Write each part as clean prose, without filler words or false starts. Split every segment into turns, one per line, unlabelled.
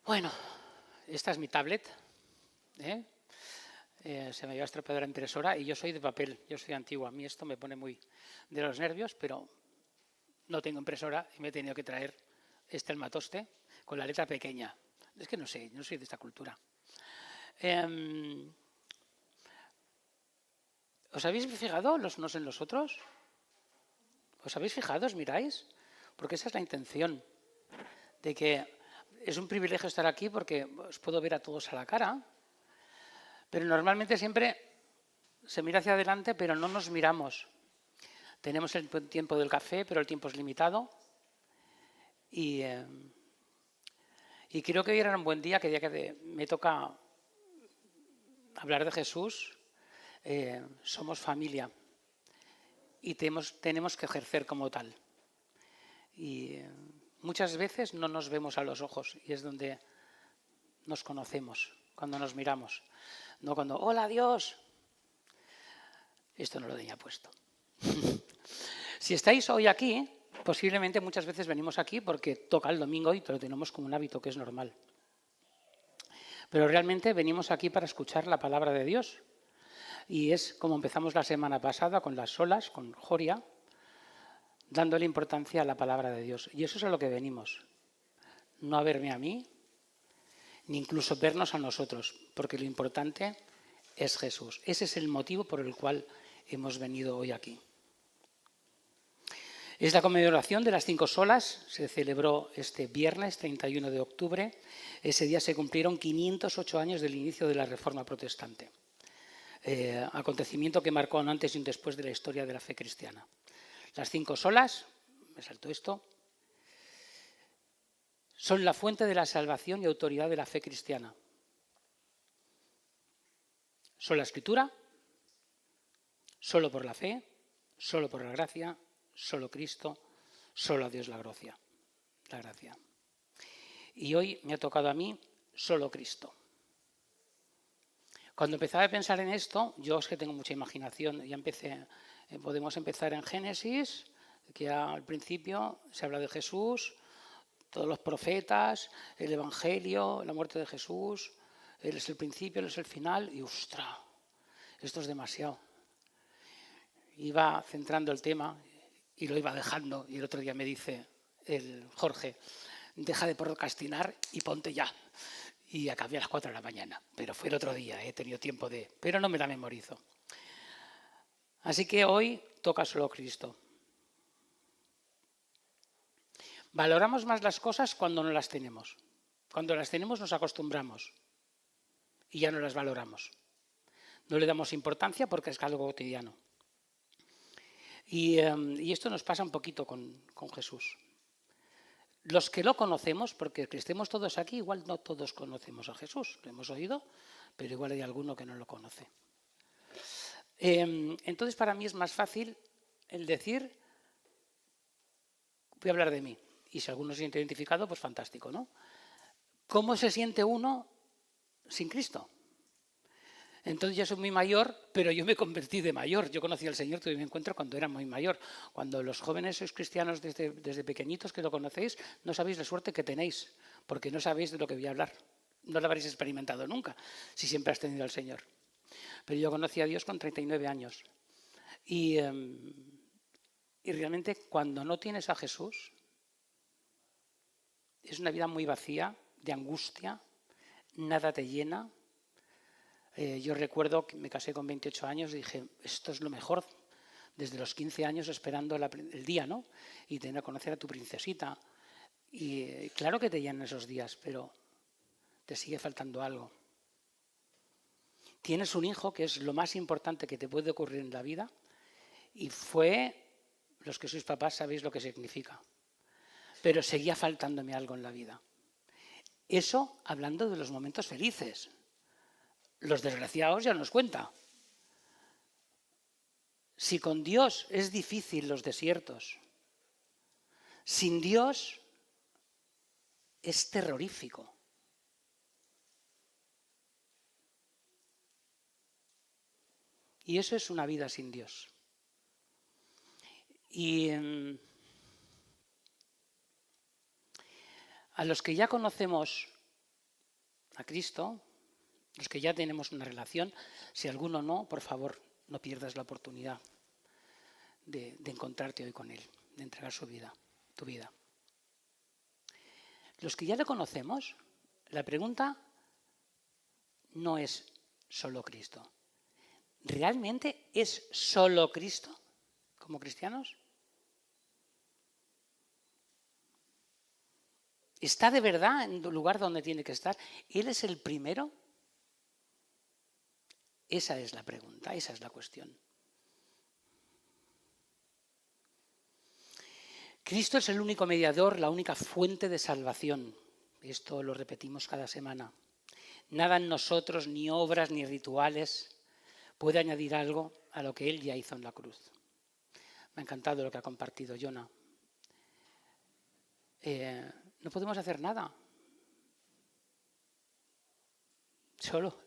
Bueno, esta es mi tablet, ¿eh? Se me había estropeado la impresora y yo soy de papel, yo soy antigua. A mí esto me pone muy de los nervios, pero no tengo impresora y me he tenido que traer el matoste con la letra pequeña. Es que no sé, no soy de esta cultura. ¿Os habéis fijado los unos en los otros? ¿Os habéis fijado? ¿Os miráis? Porque esa es la intención, de que es un privilegio estar aquí porque os puedo ver a todos a la cara, pero normalmente siempre se mira hacia adelante, pero no nos miramos. Tenemos el tiempo del café, pero el tiempo es limitado. Y creo que hoy era un buen día, que me toca hablar de Jesús. Somos familia y tenemos que ejercer como tal. Y muchas veces no nos vemos a los ojos y es donde nos conocemos, cuando nos miramos. No cuando, hola Dios. Esto no lo tenía puesto. Si estáis hoy aquí, posiblemente muchas veces venimos aquí porque toca el domingo y lo tenemos como un hábito, que es normal. Pero realmente venimos aquí para escuchar la palabra de Dios. Y es como empezamos la semana pasada con las solas, con Joria, dándole importancia a la palabra de Dios. Y eso es a lo que venimos. No a verme a mí, ni incluso vernos a nosotros, porque lo importante es Jesús. Ese es el motivo por el cual hemos venido hoy aquí. Es la conmemoración de las 5 solas, se celebró este viernes 31 de octubre. Ese día se cumplieron 508 años del inicio de la Reforma Protestante, acontecimiento que marcó un antes y un después de la historia de la fe cristiana. Las 5 solas, me saltó esto, son la fuente de la salvación y autoridad de la fe cristiana. Sola Escritura, solo por la fe, solo por la gracia, solo Cristo, solo a Dios la gracia. Y hoy me ha tocado a mí solo Cristo. Cuando empezaba a pensar en esto, yo es que tengo mucha imaginación, ya podemos empezar en Génesis, que al principio se habla de Jesús, todos los profetas, el Evangelio, la muerte de Jesús, Él es el principio, Él es el final, y ¡ostras! Esto es demasiado. Iba centrando el tema y lo iba dejando, y el otro día me dice el Jorge, deja de procrastinar y ponte ya. Y acabé a las 4 de la mañana, pero fue el otro día, he tenido tiempo pero no me la memorizo. Así que hoy toca solo Cristo. Valoramos más las cosas cuando no las tenemos. Cuando las tenemos nos acostumbramos y ya no las valoramos. No le damos importancia porque es algo cotidiano. Y esto nos pasa un poquito con Jesús. Los que lo conocemos, porque que estemos todos aquí, igual no todos conocemos a Jesús, lo hemos oído, pero igual hay alguno que no lo conoce. Entonces para mí es más fácil el decir, voy a hablar de mí, y si alguno se siente identificado, pues fantástico, ¿no? ¿Cómo se siente uno sin Cristo? Entonces ya soy muy mayor, pero yo me convertí de mayor. Yo conocí al Señor, tuve mi encuentro cuando era muy mayor. Cuando los jóvenes sois cristianos desde pequeñitos que lo conocéis, no sabéis la suerte que tenéis, porque no sabéis de lo que voy a hablar. No lo habréis experimentado nunca, si siempre has tenido al Señor. Pero yo conocí a Dios con 39 años. Y realmente cuando no tienes a Jesús, es una vida muy vacía, de angustia, nada te llena. Yo recuerdo que me casé con 28 años y dije, esto es lo mejor, desde los 15 años esperando el día, ¿no? Y tener a conocer a tu princesita. Y claro que te llenan esos días, pero te sigue faltando algo. Tienes un hijo que es lo más importante que te puede ocurrir en la vida y los que sois papás sabéis lo que significa. Pero seguía faltándome algo en la vida. Eso hablando de los momentos felices. Los desgraciados ya nos cuenta. Si con Dios es difícil los desiertos, sin Dios es terrorífico. Y eso es una vida sin Dios. Y a los que ya conocemos a Cristo, los que ya tenemos una relación, si alguno no, por favor, no pierdas la oportunidad de encontrarte hoy con Él, de entregar su vida, tu vida. Los que ya le conocemos, la pregunta no es solo Cristo. ¿Realmente es solo Cristo como cristianos? ¿Está de verdad en el lugar donde tiene que estar? ¿Él es el primero? Esa es la pregunta, esa es la cuestión. Cristo es el único mediador, la única fuente de salvación. Esto lo repetimos cada semana. Nada en nosotros, ni obras, ni rituales, puede añadir algo a lo que Él ya hizo en la cruz. Me ha encantado lo que ha compartido Jonah. No podemos hacer nada. Solo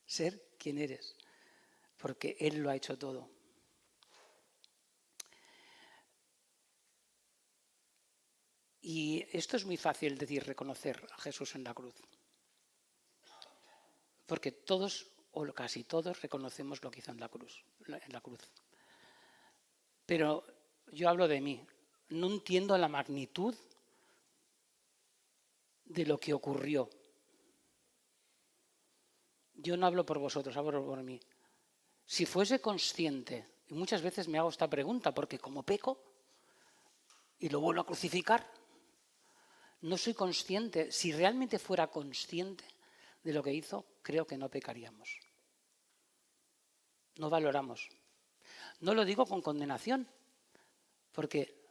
ser quien eres, porque Él lo ha hecho todo. Y esto es muy fácil decir, reconocer a Jesús en la cruz. Porque todos, o casi todos, reconocemos lo que hizo en la cruz. Pero yo hablo de mí. No entiendo la magnitud de lo que ocurrió. Yo no hablo por vosotros, hablo por mí. Si fuese consciente, y muchas veces me hago esta pregunta, porque como peco y lo vuelvo a crucificar, no soy consciente. Si realmente fuera consciente de lo que hizo, creo que no pecaríamos. No valoramos. No lo digo con condenación, porque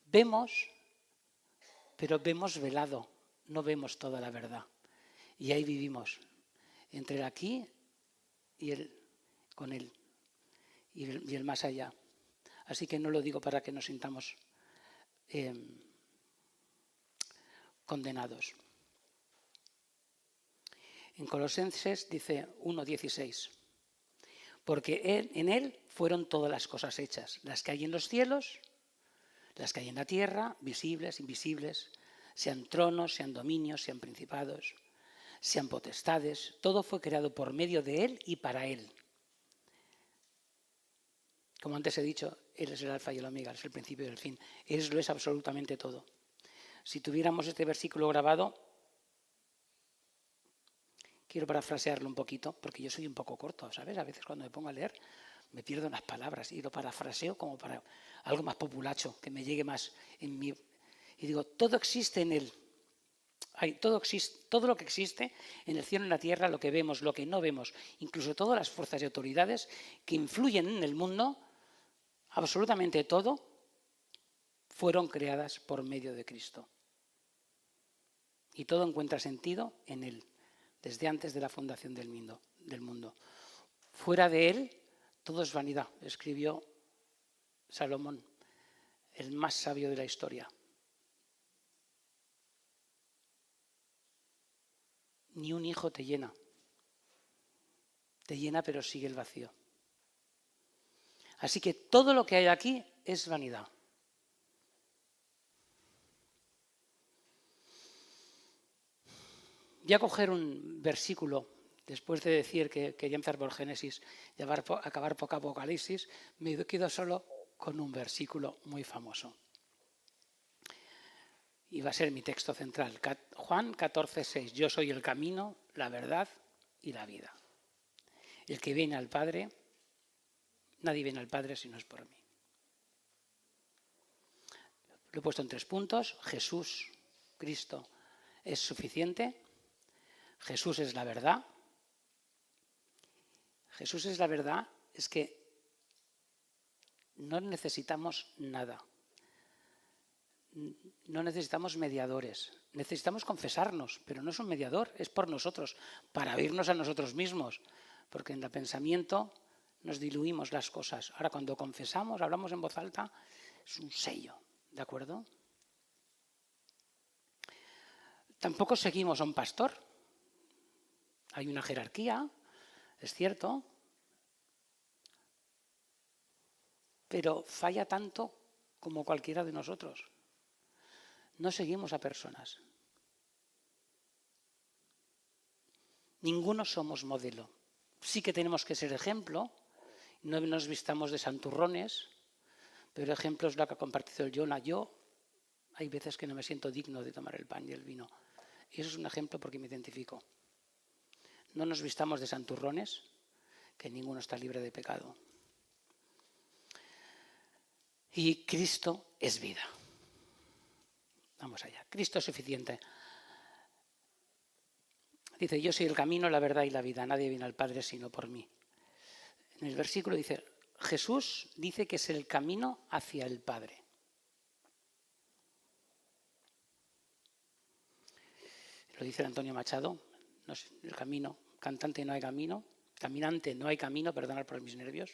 vemos, pero vemos velado, no vemos toda la verdad. Y ahí vivimos, entre el aquí y el con Él, y el más allá. Así que no lo digo para que nos sintamos condenados. En Colosenses dice 1:16, porque en Él fueron todas las cosas hechas, las que hay en los cielos, las que hay en la tierra, visibles, invisibles, sean tronos, sean dominios, sean principados, sean potestades, todo fue creado por medio de Él y para Él. Como antes he dicho, Él es el alfa y el omega, es el principio y el fin. Él lo es absolutamente todo. Si tuviéramos este versículo grabado, quiero parafrasearlo un poquito, porque yo soy un poco corto, ¿sabes? A veces cuando me pongo a leer me pierdo en las palabras y lo parafraseo como para algo más populacho, que me llegue más en mí. Y digo, todo existe en Él. Todo lo que existe en el cielo y en la tierra, lo que vemos, lo que no vemos, incluso todas las fuerzas y autoridades que influyen en el mundo, absolutamente todo, fueron creadas por medio de Cristo. Y todo encuentra sentido en Él, desde antes de la fundación del mundo. Fuera de Él, todo es vanidad, escribió Salomón, el más sabio de la historia. Ni un hijo te llena. Te llena, pero sigue el vacío. Así que todo lo que hay aquí es vanidad. Voy a coger un versículo, después de decir que quería empezar por Génesis y acabar por Apocalipsis, me quedo solo con un versículo muy famoso. Y va a ser mi texto central. Juan 14:6. Yo soy el camino, la verdad y la vida. El que viene al Padre, nadie viene al Padre si no es por mí. Lo he puesto en 3 puntos. Jesús, Cristo, es suficiente. Jesús es la verdad. Jesús es la verdad, es que no necesitamos nada. No necesitamos mediadores. Necesitamos confesarnos, pero no es un mediador, es por nosotros, para oírnos a nosotros mismos. Porque en el pensamiento nos diluimos las cosas. Ahora, cuando confesamos, hablamos en voz alta, es un sello, ¿de acuerdo? Tampoco seguimos a un pastor. Hay una jerarquía, es cierto, pero falla tanto como cualquiera de nosotros. No seguimos a personas. Ninguno somos modelo. Sí que tenemos que ser ejemplo, no nos vistamos de santurrones, pero ejemplo es lo que ha compartido el Jonah. Yo hay veces que no me siento digno de tomar el pan y el vino. Y eso es un ejemplo porque me identifico. No nos vistamos de santurrones, que ninguno está libre de pecado. Y Cristo es vida. Vamos allá. Cristo es suficiente. Dice, yo soy el camino, la verdad y la vida. Nadie viene al Padre sino por mí. En el versículo dice, Jesús dice que es el camino hacia el Padre. Lo dice Antonio Machado, no sé, el camino, cantante no hay camino, caminante no hay camino, perdonad por mis nervios,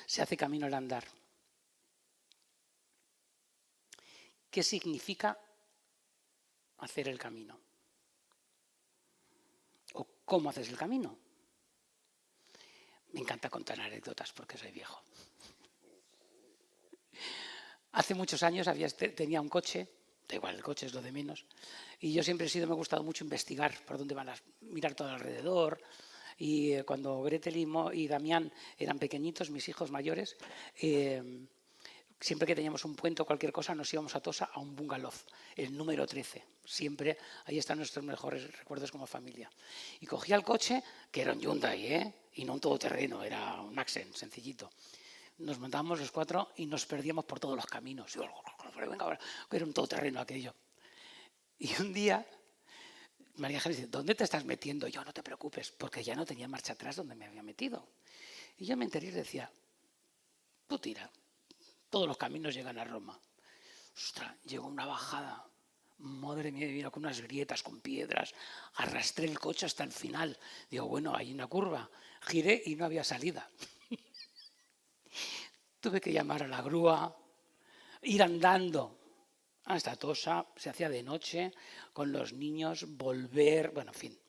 se hace camino al andar. ¿Qué significa hacer el camino? ¿O cómo haces el camino? Me encanta contar anécdotas porque soy viejo. Hace muchos años tenía un coche, da igual, el coche es lo de menos, y yo siempre me ha gustado mucho investigar por dónde van mirar todo alrededor. Y cuando Gretel y Damián eran pequeñitos, mis hijos mayores, siempre que teníamos un puente o cualquier cosa nos íbamos a Tossa a un bungalow, el número 13. Siempre ahí están nuestros mejores recuerdos como familia. Y cogía el coche, que era un Hyundai, y no un todoterreno, era un Accent, sencillito. Nos montábamos los 4 y nos perdíamos por todos los caminos. Era un todoterreno aquello. Y un día María Ángeles dice, ¿dónde te estás metiendo? Yo, no te preocupes, porque ya no tenía marcha atrás donde me había metido. Y yo me enteré y decía, tú tira, todos los caminos llegan a Roma. Ostras, llegó una bajada. Madre mía, vino con unas grietas, con piedras. Arrastré el coche hasta el final. Digo, bueno, hay una curva. Giré y no había salida. Tuve que llamar a la grúa, ir andando hasta Tossa, se hacía de noche, con los niños, volver, bueno, en fin.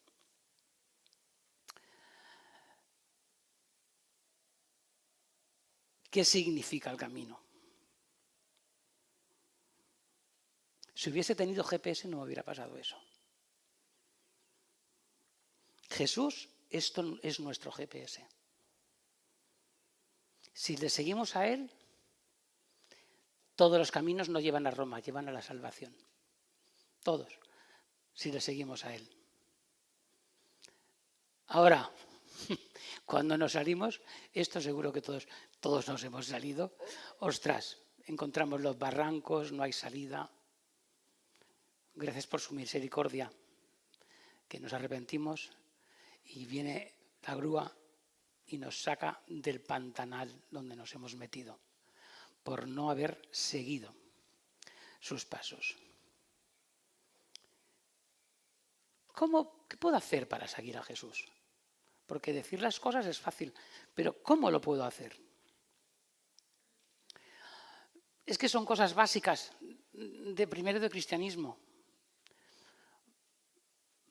¿Qué significa el camino? Si hubiese tenido GPS no me hubiera pasado eso. Jesús, esto es nuestro GPS. Si le seguimos a Él, todos los caminos no llevan a Roma, llevan a la salvación. Todos, si le seguimos a Él. Ahora, cuando nos salimos, esto seguro que todos nos hemos salido. Ostras, encontramos los barrancos, no hay salida. Gracias por su misericordia, que nos arrepentimos y viene la grúa y nos saca del pantanal donde nos hemos metido por no haber seguido sus pasos. ¿Qué puedo hacer para seguir a Jesús? Porque decir las cosas es fácil, pero ¿cómo lo puedo hacer? Es que son cosas básicas primero de cristianismo.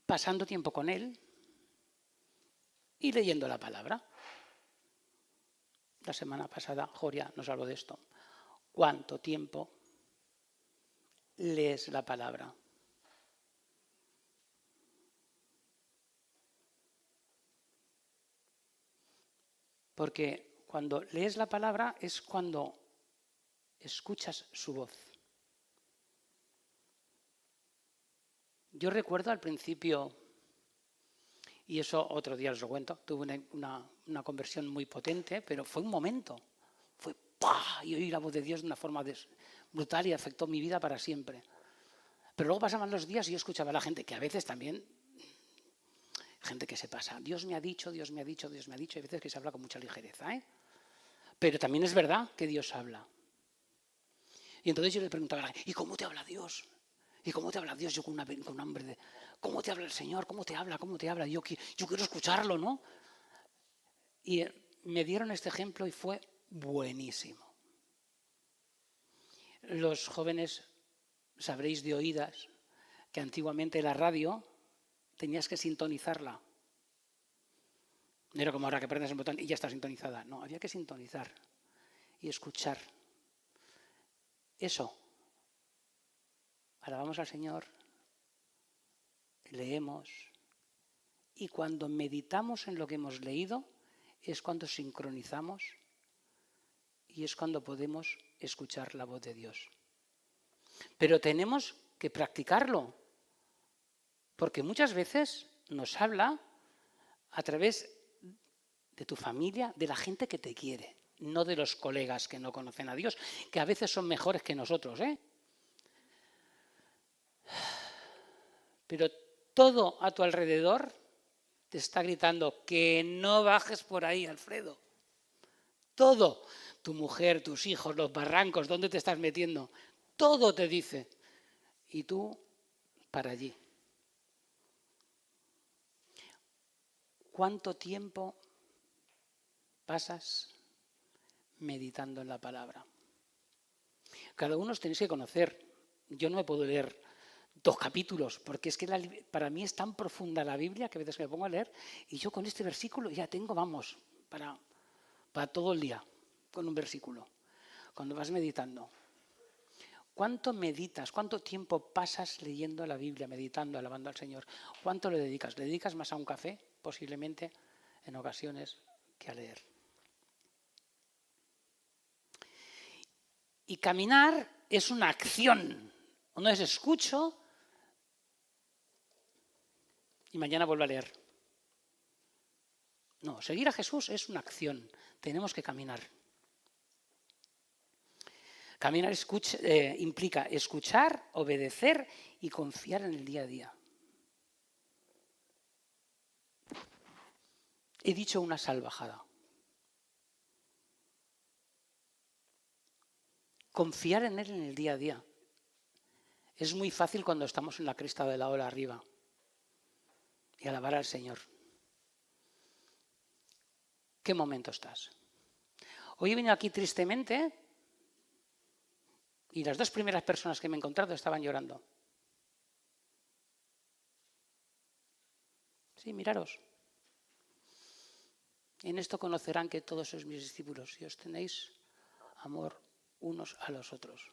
Pasando tiempo con Él y leyendo la palabra. La semana pasada Joria nos habló de esto. ¿Cuánto tiempo lees la palabra? Porque cuando lees la palabra es cuando escuchas su voz. Yo recuerdo al principio, y eso otro día os lo cuento, tuve una conversión muy potente, pero fue un momento. Fue ¡pah! Y oí la voz de Dios de una forma brutal y afectó mi vida para siempre. Pero luego pasaban los días y yo escuchaba a la gente, que a veces también, gente que se pasa, Dios me ha dicho, Dios me ha dicho, Dios me ha dicho, hay veces que se habla con mucha ligereza, Pero también es verdad que Dios habla. Y entonces yo le preguntaba a la gente, ¿y cómo te habla Dios? ¿Y cómo te habla Dios? Yo con un hambre de, ¿cómo te habla el Señor? ¿Cómo te habla? ¿Cómo te habla? Yo quiero escucharlo, ¿no? Y me dieron este ejemplo y fue buenísimo. Los jóvenes sabréis de oídas que antiguamente la radio tenías que sintonizarla. No era como ahora que prendes el botón y ya está sintonizada. No, había que sintonizar y escuchar. Eso. Alabamos al Señor, leemos Y cuando meditamos en lo que hemos leído, es cuando sincronizamos y es cuando podemos escuchar la voz de Dios. Pero tenemos que practicarlo, porque muchas veces nos habla a través de tu familia, de la gente que te quiere, no de los colegas que no conocen a Dios, que a veces son mejores que nosotros, ¿eh? Pero todo a tu alrededor te está gritando que no bajes por ahí, Alfredo. Todo, tu mujer, tus hijos, los barrancos, ¿dónde te estás metiendo? Todo te dice. Y tú, para allí. ¿Cuánto tiempo pasas meditando en la palabra? Cada uno os tenéis que conocer. Yo no me puedo leer 2 capítulos, porque es que para mí es tan profunda la Biblia que a veces me pongo a leer y yo con este versículo ya tengo, vamos, para todo el día, con un versículo. Cuando vas meditando. ¿Cuánto meditas? ¿Cuánto tiempo pasas leyendo la Biblia, meditando, alabando al Señor? ¿Cuánto le dedicas? ¿Le dedicas más a un café, posiblemente, en ocasiones, que a leer? Y caminar es una acción. No es escucho y mañana vuelvo a leer. No, seguir a Jesús es una acción. Tenemos que caminar. Caminar implica escuchar, obedecer y confiar en el día a día. He dicho una salvajada. Confiar en Él en el día a día. Es muy fácil cuando estamos en la cresta de la ola arriba y alabar al Señor. ¿Qué momento estás? Hoy he venido aquí tristemente y las 2 primeras personas que me he encontrado estaban llorando. Sí, miraros. En esto conocerán que todos sois mis discípulos y os tenéis amor unos a los otros.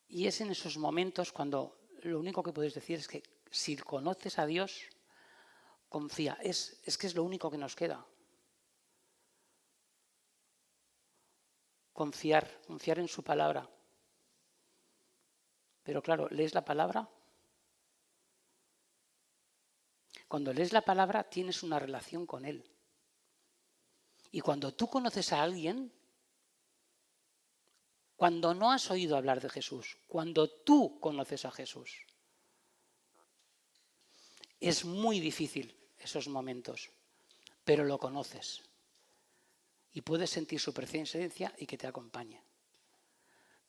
Y es en esos momentos cuando lo único que podéis decir es que si conoces a Dios, confía. Es que es lo único que nos queda. Confiar en su palabra. Pero claro, ¿lees la palabra? Cuando lees la palabra tienes una relación con Él. Y cuando tú conoces a alguien, cuando no has oído hablar de Jesús, cuando tú conoces a Jesús, es muy difícil esos momentos, pero lo conoces. Y puedes sentir su presencia y que te acompañe.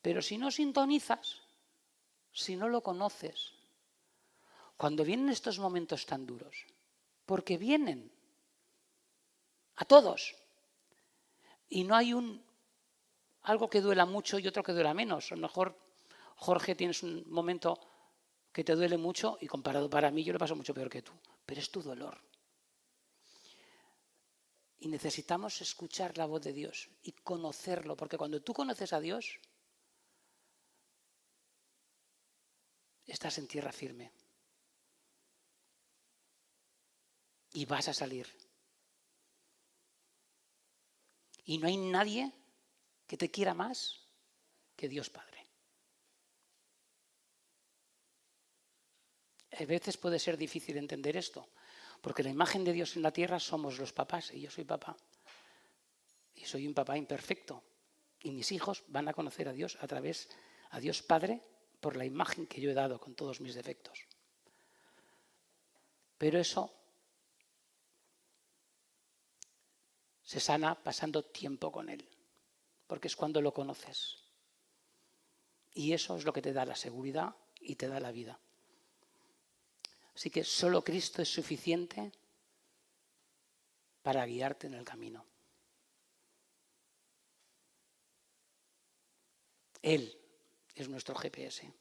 Pero si no sintonizas, si no lo conoces, cuando vienen estos momentos tan duros, porque vienen a todos, y no hay algo que duela mucho y otro que duela menos. A lo mejor, Jorge, tienes un momento que te duele mucho y comparado para mí yo lo paso mucho peor que tú, pero es tu dolor. Y necesitamos escuchar la voz de Dios y conocerlo, porque cuando tú conoces a Dios, estás en tierra firme. Y vas a salir. Y no hay nadie que te quiera más que Dios Padre. A veces puede ser difícil entender esto, porque la imagen de Dios en la tierra somos los papás, y yo soy papá. Y soy un papá imperfecto. Y mis hijos van a conocer a Dios a Dios Padre, por la imagen que yo he dado con todos mis defectos. Pero eso se sana pasando tiempo con Él, porque es cuando lo conoces. Y eso es lo que te da la seguridad y te da la vida. Así que solo Cristo es suficiente para guiarte en el camino. Él es nuestro GPS.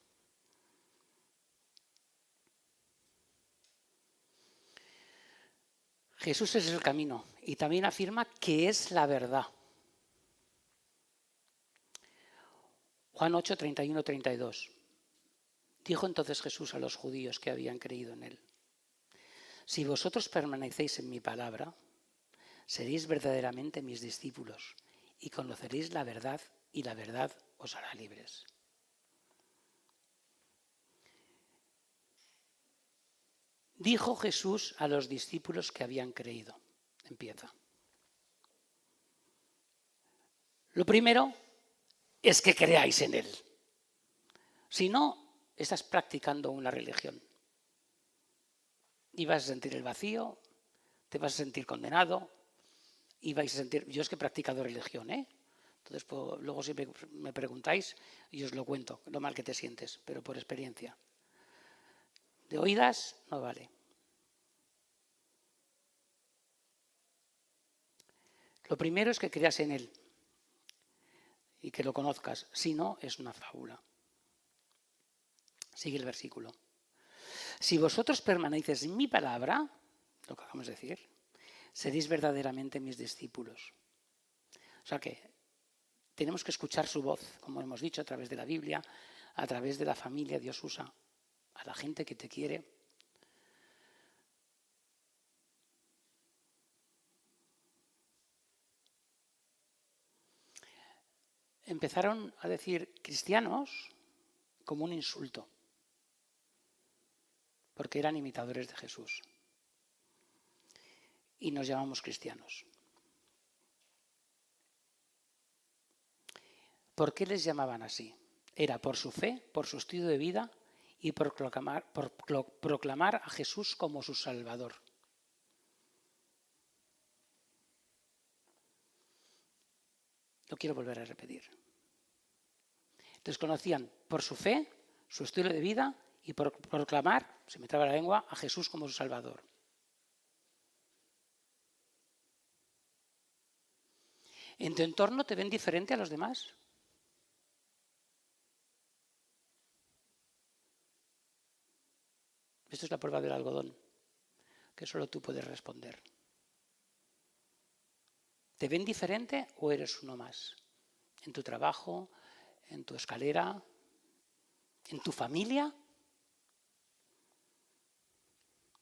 Jesús es el camino y también afirma que es la verdad. Juan 8, 31, 32. Dijo entonces Jesús a los judíos que habían creído en él: si vosotros permanecéis en mi palabra, seréis verdaderamente mis discípulos y conoceréis la verdad, y la verdad os hará libres. Dijo Jesús a los discípulos que habían creído. Empieza. Lo primero es que creáis en él. Si no, estás practicando una religión. Y vas a sentir el vacío, te vas a sentir condenado, y vais a sentir... Yo es que he practicado religión, ¿eh? Entonces, pues, luego siempre me preguntáis y os lo cuento, lo mal que te sientes, pero por experiencia. De oídas no vale. Lo primero es que creas en él y que lo conozcas. Si no, es una fábula. Sigue el versículo. Si vosotros permanecéis en mi palabra, lo que acabamos de decir, seréis verdaderamente mis discípulos. O sea que tenemos que escuchar su voz, como hemos dicho, a través de la Biblia, a través de la familia. Dios usa a la gente que te quiere. Empezaron a decir cristianos como un insulto, porque eran imitadores de Jesús. Y nos llamamos cristianos. ¿Por qué les llamaban así? Era por su fe, por su estilo de vida y por proclamar a Jesús como su Salvador. Lo quiero volver a repetir. Entonces conocían por su fe, su estilo de vida y por proclamar, se me traba la lengua, a Jesús como su Salvador. ¿En tu entorno te ven diferente a los demás? Esto es la prueba del algodón, que solo tú puedes responder. ¿Te ven diferente o eres uno más? ¿En tu trabajo? ¿En tu escalera? ¿En tu familia?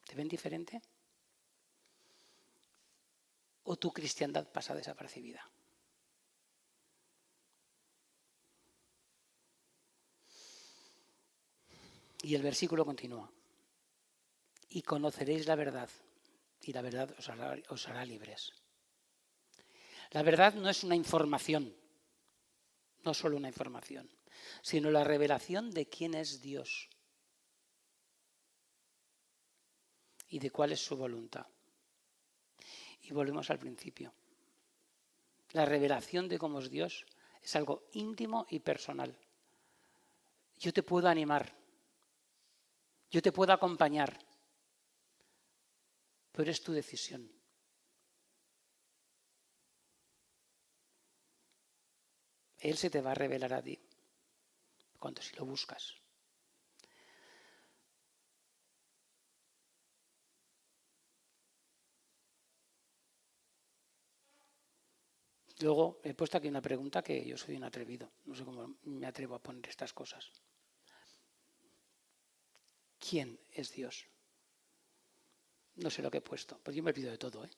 ¿Te ven diferente? ¿O tu cristiandad pasa desapercibida? Y el versículo continúa. Y conoceréis la verdad, y la verdad os hará libres. La verdad no es una información, no solo una información, sino la revelación de quién es Dios y de cuál es su voluntad. Y volvemos al principio. La revelación de cómo es Dios es algo íntimo y personal. Yo te puedo animar, yo te puedo acompañar, pero es tu decisión. Él se te va a revelar a ti, cuando si lo buscas. Luego he puesto aquí una pregunta que yo soy un atrevido. No sé cómo me atrevo a poner estas cosas. ¿Quién es Dios? No sé lo que he puesto, pues yo me olvido de todo, ¿eh?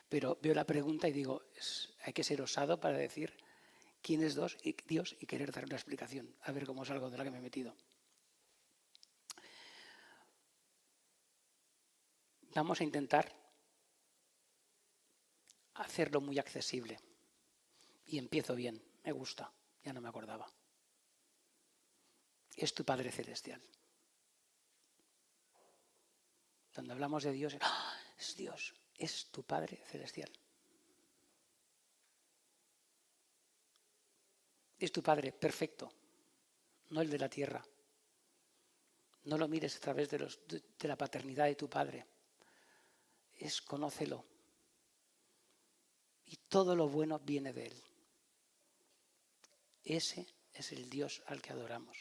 Pero veo la pregunta y digo, hay que ser osado para decir quién es Dios y querer dar una explicación, a ver cómo salgo de la que me he metido. Vamos a intentar hacerlo muy accesible. Y empiezo bien, me gusta, ya no me acordaba. Es tu Padre Celestial. Cuando hablamos de Dios, es Dios, es tu Padre Celestial. Es tu Padre perfecto, no el de la tierra. No lo mires a través de la paternidad de tu Padre. Conócelo. Y todo lo bueno viene de Él. Ese es el Dios al que adoramos.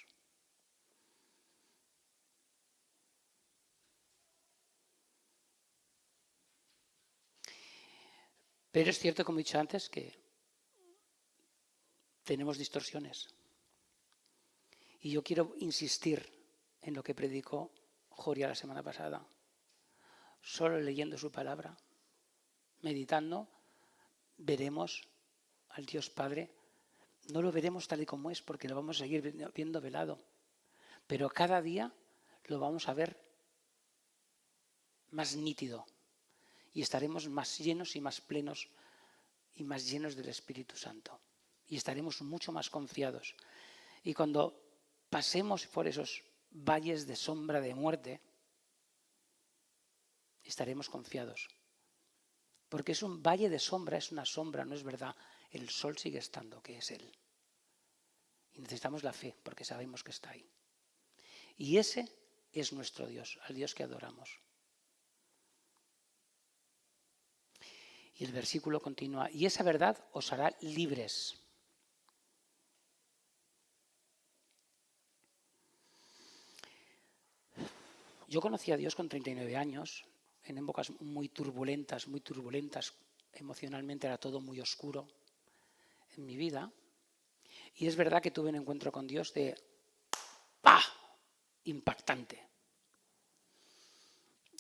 Pero es cierto, como he dicho antes, que tenemos distorsiones. Y yo quiero insistir en lo que predicó Joria la semana pasada. Solo leyendo su palabra, meditando, veremos al Dios Padre. No lo veremos tal y como es, porque lo vamos a seguir viendo velado. Pero cada día lo vamos a ver más nítido. Y estaremos más llenos y más plenos y más llenos del Espíritu Santo. Y estaremos mucho más confiados. Y cuando pasemos por esos valles de sombra de muerte, estaremos confiados. Porque es un valle de sombra, es una sombra, no es verdad. El sol sigue estando, que es Él. Y necesitamos la fe, porque sabemos que está ahí. Y ese es nuestro Dios, al Dios que adoramos. Y el versículo continúa, y esa verdad os hará libres. Yo conocí a Dios con 39 años, en épocas muy turbulentas, emocionalmente era todo muy oscuro en mi vida. Y es verdad que tuve un encuentro con Dios de ¡pah! Impactante.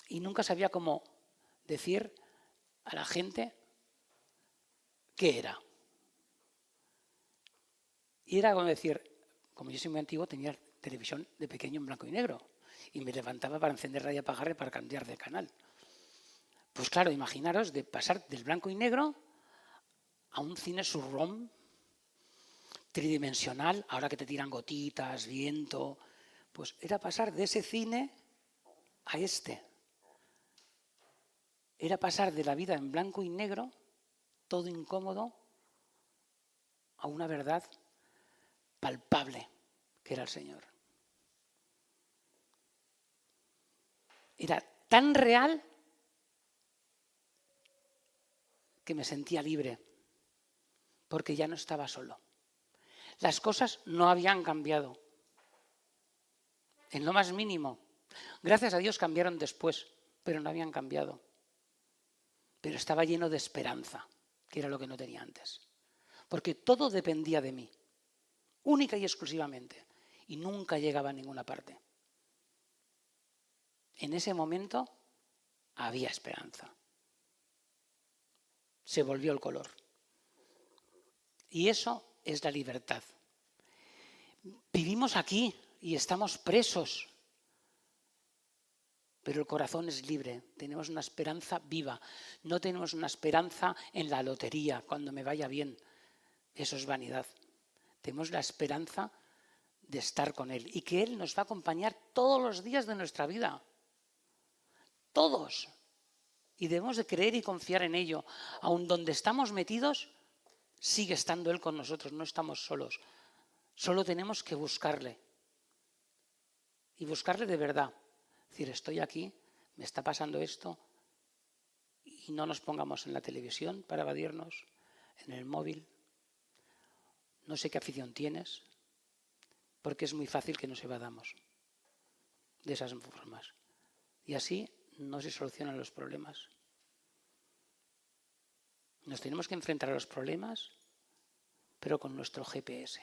Y nunca sabía cómo decir a la gente qué era. Y era como decir, como yo soy muy antiguo, tenía televisión de pequeño en blanco y negro. Y me levantaba para encender radio y apagarla para cambiar de canal. Pues claro, imaginaros de pasar del blanco y negro a un cine surround tridimensional, ahora que te tiran gotitas, viento, pues era pasar de ese cine a este. Era pasar de la vida en blanco y negro, todo incómodo, a una verdad palpable, que era el Señor. Era tan real que me sentía libre, porque ya no estaba solo. Las cosas no habían cambiado, en lo más mínimo. Gracias a Dios cambiaron después, pero no habían cambiado. Pero estaba lleno de esperanza, que era lo que no tenía antes. Porque todo dependía de mí, única y exclusivamente, y nunca llegaba a ninguna parte. En ese momento había esperanza. Se volvió el color. Y eso es la libertad. Vivimos aquí y estamos presos, pero el corazón es libre. Tenemos una esperanza viva. No tenemos una esperanza en la lotería, cuando me vaya bien. Eso es vanidad. Tenemos la esperanza de estar con Él y que Él nos va a acompañar todos los días de nuestra vida. Todos. Y debemos de creer y confiar en ello. Aun donde estamos metidos, sigue estando Él con nosotros, no estamos solos. Solo tenemos que buscarle. Y buscarle de verdad. Es decir, estoy aquí, me está pasando esto, y no nos pongamos en la televisión para evadirnos, en el móvil. No sé qué afición tienes, porque es muy fácil que nos evadamos de esas formas. Y así no se solucionan los problemas. Nos tenemos que enfrentar a los problemas, pero con nuestro GPS.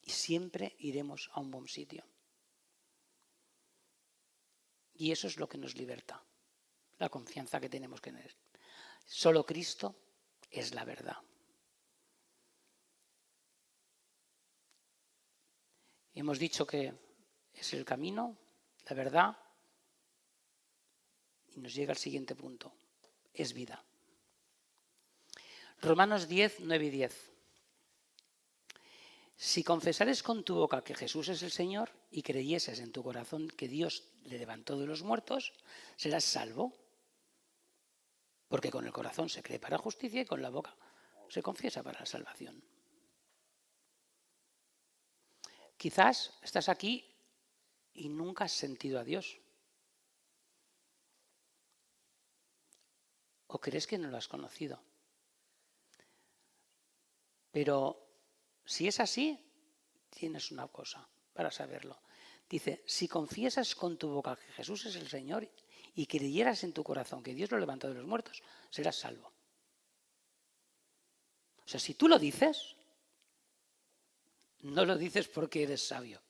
Y siempre iremos a un buen sitio. Y eso es lo que nos liberta, la confianza que tenemos que tener. Solo Cristo es la verdad. Hemos dicho que es el camino, la verdad, y nos llega al siguiente punto, es vida. Romanos 10, 9 y 10. Si confesares con tu boca que Jesús es el Señor y creyeses en tu corazón que Dios le levantó de los muertos, serás salvo. Porque con el corazón se cree para justicia y con la boca se confiesa para la salvación. Quizás estás aquí y nunca has sentido a Dios. ¿O crees que no lo has conocido? Pero si es así, tienes una cosa para saberlo. Dice, si confiesas con tu boca que Jesús es el Señor y creyeras en tu corazón que Dios lo levantó de los muertos, serás salvo. O sea, si tú lo dices, no lo dices porque eres sabio.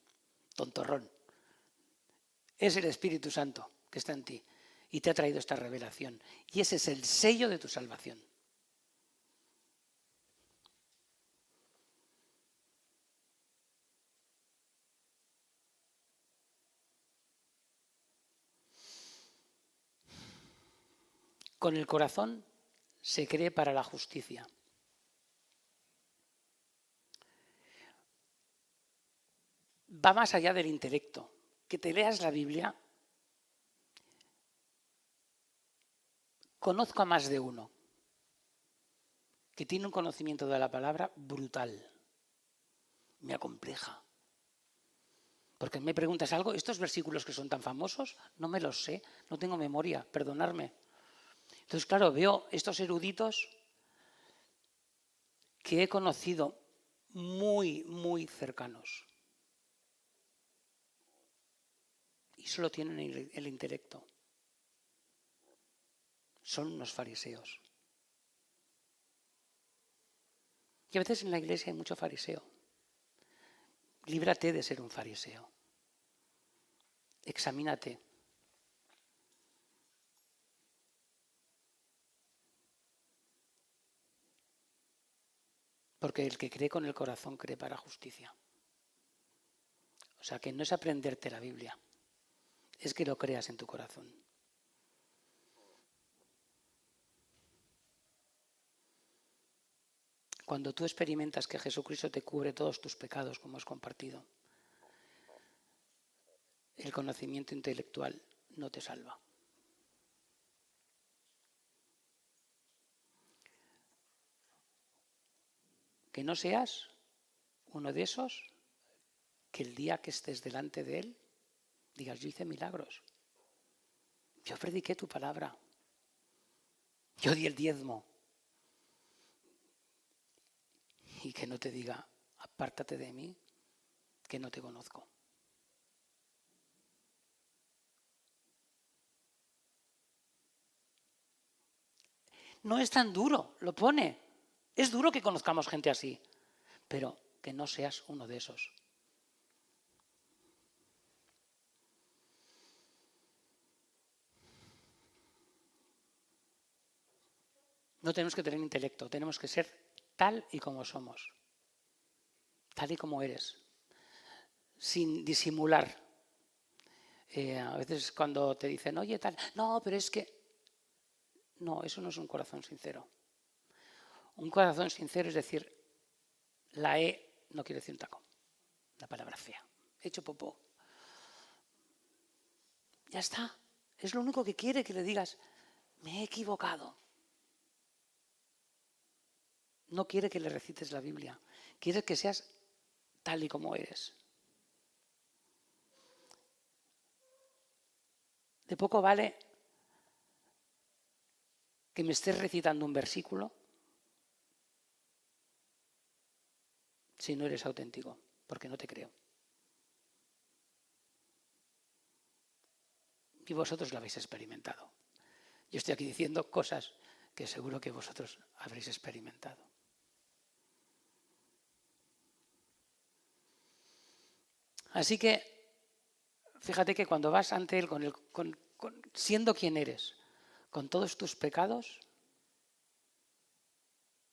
tontorrón. Es el Espíritu Santo que está en ti y te ha traído esta revelación. Y ese es el sello de tu salvación. Con el corazón se cree para la justicia. Va más allá del intelecto. Que te leas la Biblia. Conozco a más de uno que tiene un conocimiento de la palabra brutal. Me acompleja. Porque me preguntas algo, estos versículos que son tan famosos, no me los sé, no tengo memoria, perdonadme. Entonces, claro, veo estos eruditos que he conocido muy, muy cercanos. Y solo tienen el intelecto. Son unos fariseos. Y a veces en la iglesia hay mucho fariseo. Líbrate de ser un fariseo. Examínate. Porque el que cree con el corazón cree para justicia. O sea que no es aprenderte la Biblia, es que lo creas en tu corazón. Cuando tú experimentas que Jesucristo te cubre todos tus pecados, como has compartido, el conocimiento intelectual no te salva. Que no seas uno de esos que el día que estés delante de Él digas, yo hice milagros, yo prediqué tu palabra, yo di el diezmo. Y que no te diga, apártate de mí, que no te conozco. No es tan duro, lo pone. Es duro que conozcamos gente así, pero que no seas uno de esos. No tenemos que tener intelecto, tenemos que ser tal y como somos, tal y como eres, sin disimular. A veces cuando te dicen, oye, tal, no, pero es que... No, eso no es un corazón sincero. Un corazón sincero es decir, la E no quiere decir un taco, la palabra fea. He hecho popó. Ya está. Es lo único que quiere que le digas, me he equivocado. No quiere que le recites la Biblia. Quiere que seas tal y como eres. De poco vale que me estés recitando un versículo si no eres auténtico, porque no te creo. Y vosotros lo habéis experimentado. Yo estoy aquí diciendo cosas que seguro que vosotros habréis experimentado. Así que, fíjate que cuando vas ante Él siendo quien eres, con todos tus pecados,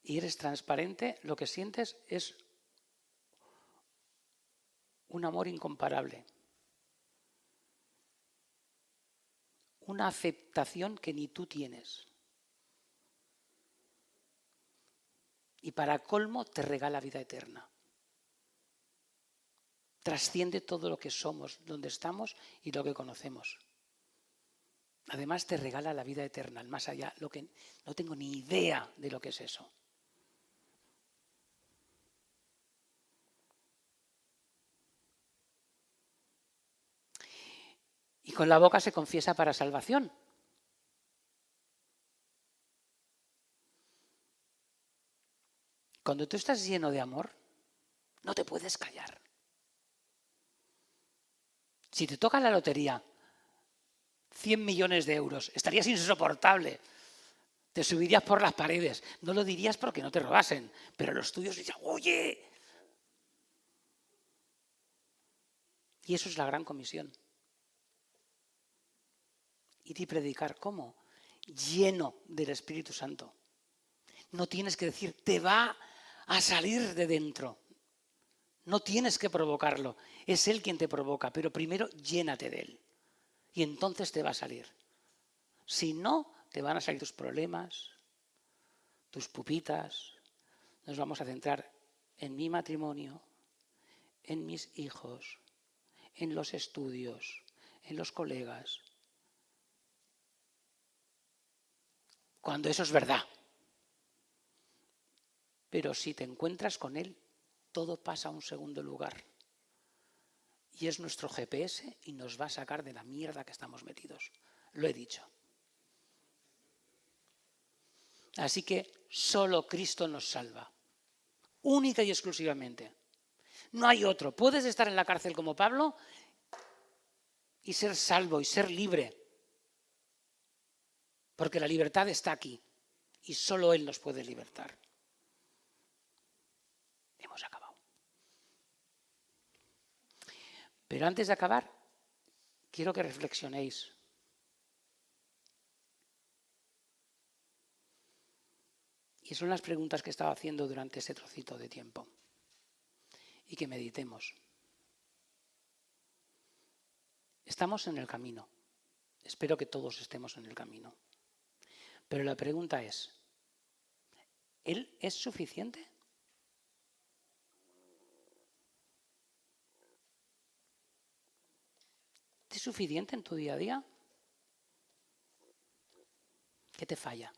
y eres transparente, lo que sientes es un amor incomparable. Una aceptación que ni tú tienes. Y para colmo te regala vida eterna. Trasciende todo lo que somos, donde estamos y lo que conocemos. Además te regala la vida eterna, el más allá, lo que no tengo ni idea de lo que es eso. Y con la boca se confiesa para salvación. Cuando tú estás lleno de amor, no te puedes callar. Si te toca la lotería, 100 millones de euros, estarías insoportable. Te subirías por las paredes. No lo dirías porque no te robasen, pero los tuyos dirían, oye. Y eso es la gran comisión. Ir y predicar, ¿cómo? Lleno del Espíritu Santo. No tienes que decir, te va a salir de dentro. No tienes que provocarlo. Es Él quien te provoca, pero primero llénate de Él. Y entonces te va a salir. Si no, te van a salir tus problemas, tus pupitas. Nos vamos a centrar en mi matrimonio, en mis hijos, en los estudios, en los colegas. Cuando eso es verdad. Pero si te encuentras con Él, todo pasa a un segundo lugar. Y es nuestro GPS y nos va a sacar de la mierda que estamos metidos. Lo he dicho. Así que solo Cristo nos salva. Única y exclusivamente. No hay otro. Puedes estar en la cárcel como Pablo y ser salvo y ser libre. Porque la libertad está aquí. Y solo Él nos puede libertar. Hemos acabado. Pero antes de acabar, quiero que reflexionéis. Y son las preguntas que estaba haciendo durante ese trocito de tiempo. Y que meditemos. Estamos en el camino. Espero que todos estemos en el camino. Pero la pregunta es, ¿Él es suficiente? ¿Es suficiente en tu día a día? ¿Qué te falla?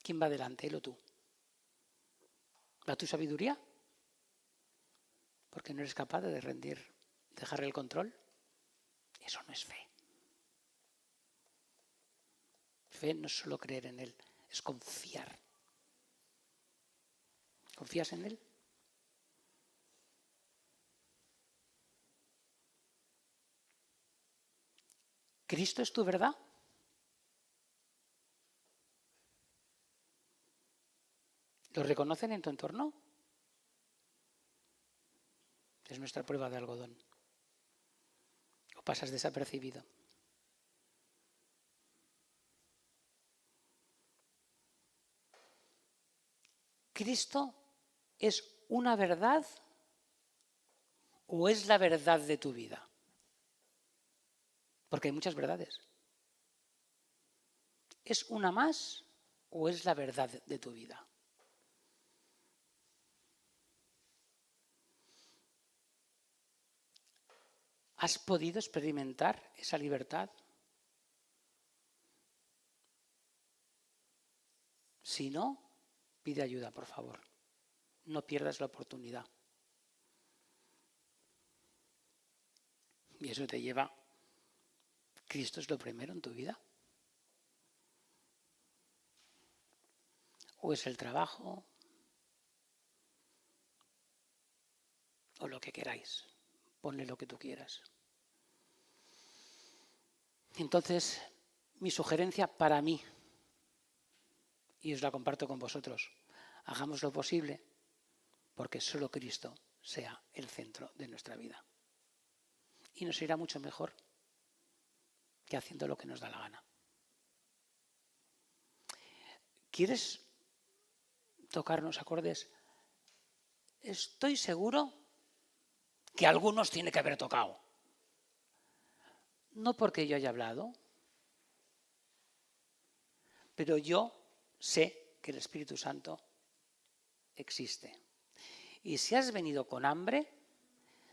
¿Quién va delante, él o tú? ¿Va tu sabiduría? Porque no eres capaz de rendir, dejarle el control. Eso no es fe. Fe no es solo creer en Él, es confiar. ¿Confías en Él? ¿Cristo es tu verdad? ¿Lo reconocen en tu entorno? Es nuestra prueba de algodón. ¿O pasas desapercibido? ¿Cristo es una verdad o es la verdad de tu vida? Porque hay muchas verdades. ¿Es una más o es la verdad de tu vida? ¿Has podido experimentar esa libertad? Si no, pide ayuda, por favor. No pierdas la oportunidad. Y eso te lleva, ¿Cristo es lo primero en tu vida? ¿O es el trabajo? O lo que queráis. Ponle lo que tú quieras. Entonces, mi sugerencia para mí, y os la comparto con vosotros, hagamos lo posible porque solo Cristo sea el centro de nuestra vida. Y nos irá mucho mejor que haciendo lo que nos da la gana. ¿Quieres tocarnos acordes? Estoy seguro que algunos tiene que haber tocado. No porque yo haya hablado, pero yo sé que el Espíritu Santo existe. Y si has venido con hambre,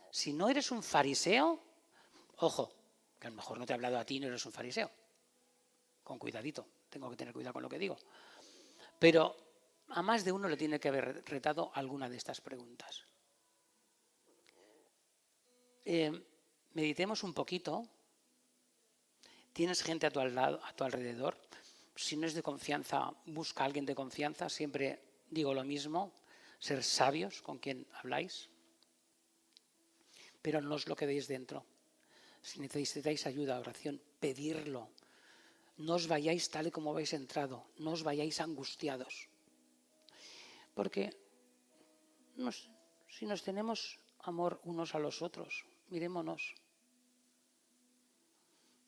si no eres un fariseo, ojo, que a lo mejor no te he hablado a ti y no eres un fariseo. Con cuidadito, tengo que tener cuidado con lo que digo. Pero a más de uno le tiene que haber retado alguna de estas preguntas. Meditemos un poquito. ¿Tienes gente a tu alrededor? Si no es de confianza, busca a alguien de confianza. Siempre digo lo mismo, ser sabios con quien habláis. Pero no os lo quedéis dentro. Si necesitáis ayuda, oración, pedirlo. No os vayáis tal y como habéis entrado. No os vayáis angustiados. Porque si nos tenemos amor unos a los otros. Mirémonos.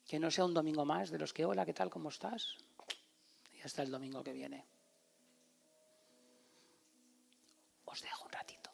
Que no sea un domingo más de los que, hola, ¿qué tal? ¿Cómo estás? Y hasta el domingo que viene. Os dejo un ratito.